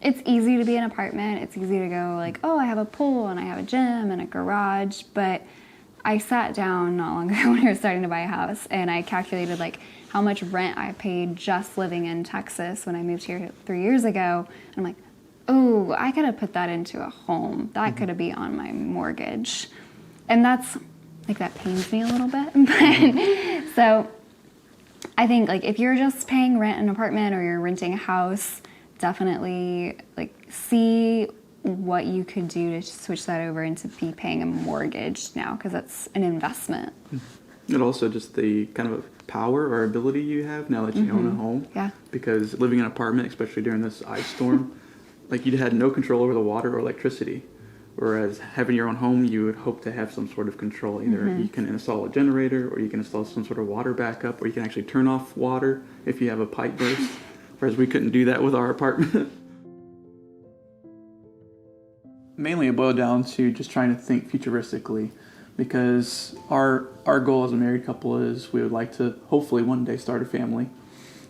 It's easy to be an apartment. It's easy to go like, oh, I have a pool and I have a gym and a garage. But I sat down not long ago when we were starting to buy a house, and I calculated like how much rent I paid just living in Texas when I moved here 3 years ago. And I'm like, oh, I could have put that into a home. That could have been on my mortgage. And that's like, that pains me a little bit. But so I think like if you're just paying rent in an apartment or you're renting a house, definitely like see what you could do to switch that over into be paying a mortgage now, because that's an investment. And also just the kind of power or ability you have now that you own a home. Yeah. Because living in an apartment, especially during this ice storm, like you had no control over the water or electricity. Whereas having your own home, you would hope to have some sort of control. Either you can install a generator, or you can install some sort of water backup, or you can actually turn off water if you have a pipe burst. Whereas we couldn't do that with our apartment. Mainly it boiled down to just trying to think futuristically, because our goal as a married couple is we would like to hopefully one day start a family.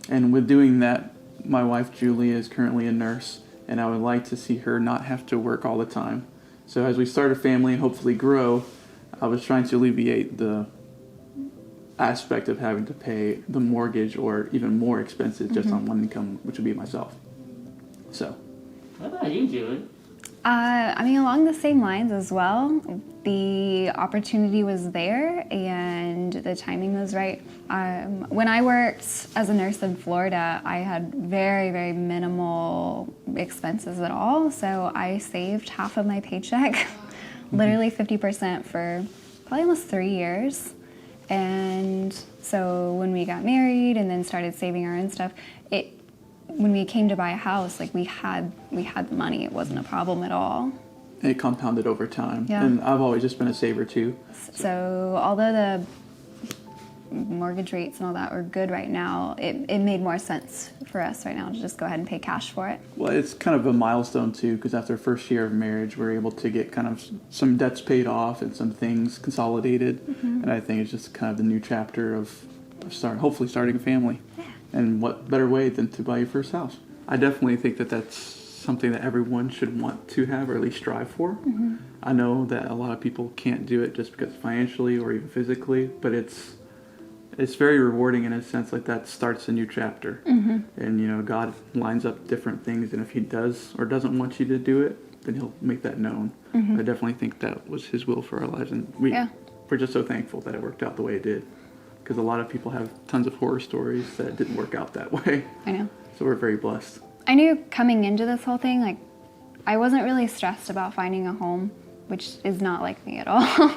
And with doing that, my wife Julie is currently a nurse, and I would like to see her not have to work all the time. So as we start a family and hopefully grow, I was trying to alleviate the aspect of having to pay the mortgage or even more expenses just on one income, which would be myself. So. What about you, Julie? I mean, along the same lines as well. The opportunity was there and the timing was right. When I worked as a nurse in Florida, I had very, very minimal expenses at all. So I saved half of my paycheck, literally 50% for probably almost 3 years. And so when we got married and then started saving our own stuff, when we came to buy a house, like we had the money. It wasn't a problem at all. It compounded over time. Yeah. And I've always just been a saver too. So although the mortgage rates and all that are good right now, it made more sense for us right now to just go ahead and pay cash for it. Well, it's kind of a milestone too, because after our first year of marriage, we're able to get kind of some debts paid off and some things consolidated. And I think it's just kind of the new chapter of hopefully starting a family. Yeah. And what better way than to buy your first house? I definitely think that that's something that everyone should want to have, or at least strive for. I know that a lot of people can't do it just because financially or even physically, but it's very rewarding in a sense. Like that starts a new chapter. And you know, God lines up different things, and if he does or doesn't want you to do it, then he'll make that known. I definitely think that was his will for our lives, and we're just so thankful that it worked out the way it did. Because a lot of people have tons of horror stories that didn't work out that way. I know. So we're very blessed. I knew coming into this whole thing, like, I wasn't really stressed about finding a home, which is not like me at all.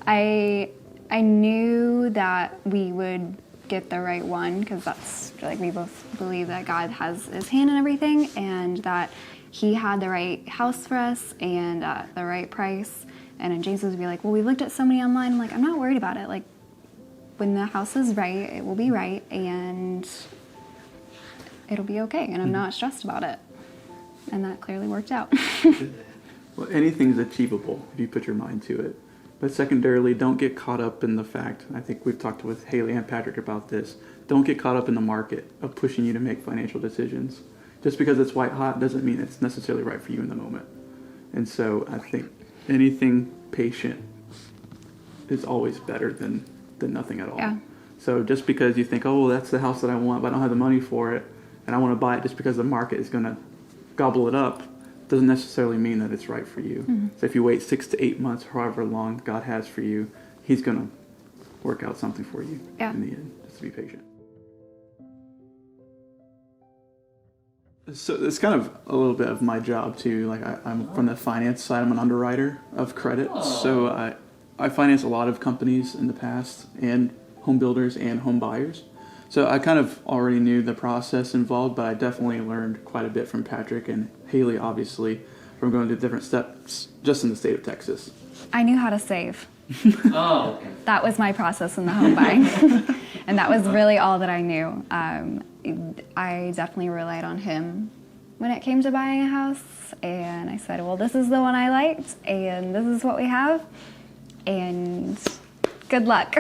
I knew that we would get the right one, because that's, like, we both believe that God has his hand in everything, and that he had the right house for us and the right price. And then James would be like, well, we looked at so many online. I'm like, I'm not worried about it. Like, when the house is right, it will be right, and it'll be okay, and I'm not stressed about it. And that clearly worked out. Well, anything's achievable if you put your mind to it. But secondarily, don't get caught up in the fact, I think we've talked with Haley and Patrick about this, don't get caught up in the market of pushing you to make financial decisions. Just because it's white hot doesn't mean it's necessarily right for you in the moment. And so I think anything patient is always better than nothing at all. Yeah. So just because you think, oh, that's the house that I want, but I don't have the money for it, and I want to buy it just because the market is going to gobble it up, doesn't necessarily mean that it's right for you. So if you wait 6 to 8 months, however long God has for you, he's going to work out something for you in the end. Just to be patient. So it's kind of a little bit of my job too. Like I'm from the finance side. I'm an underwriter of credit. So I finance a lot of companies in the past, and home builders and home buyers. So I kind of already knew the process involved, but I definitely learned quite a bit from Patrick and Haley, obviously, from going to different steps just in the state of Texas. I knew how to save. Oh, okay. That was my process in the home buying. And that was really all that I knew. I definitely relied on him when it came to buying a house. And I said, well, this is the one I liked, and this is what we have. And good luck.